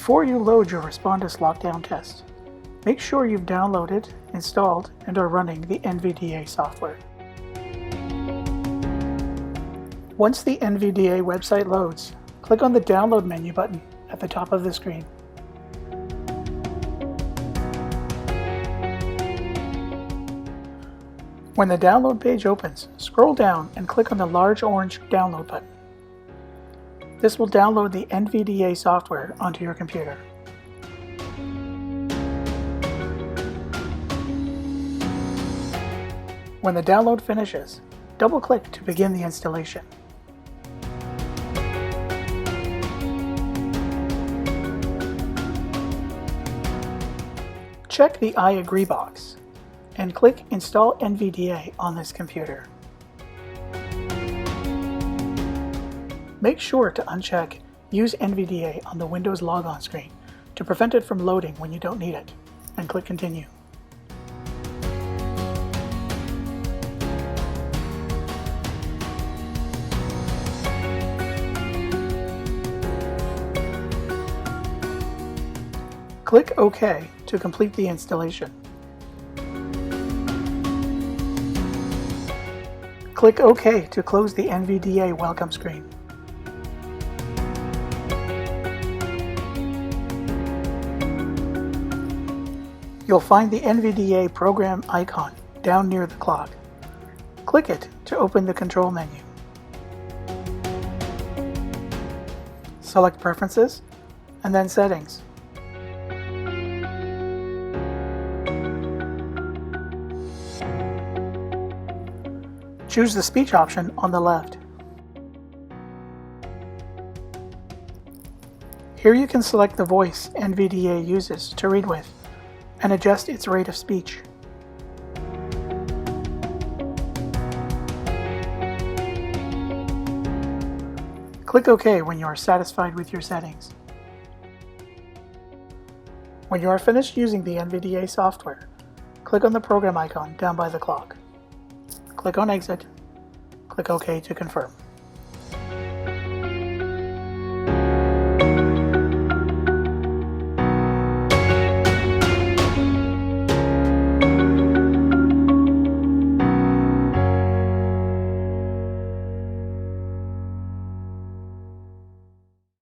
Before you load your Respondus lockdown test, make sure you've downloaded, installed, and are running the NVDA software. Once the NVDA website loads, click on the Download menu button at the top of the screen. When the download page opens, scroll down and click on the large orange Download button. This will download the NVDA software onto your computer. When the download finishes, double-click to begin the installation. Check the I agree box and click Install NVDA on this computer. Make sure to uncheck Use NVDA on the Windows logon screen to prevent it from loading when you don't need it, and click Continue. Click OK to complete the installation. Click OK to close the NVDA welcome screen. You'll find the NVDA program icon down near the clock. Click it to open the control menu. Select Preferences and then Settings. Choose the speech option on the left. Here you can select the voice NVDA uses to read with and adjust its rate of speech. Click OK when you are satisfied with your settings. When you are finished using the NVDA software, click on the program icon down by the clock. Click on Exit. Click OK to confirm.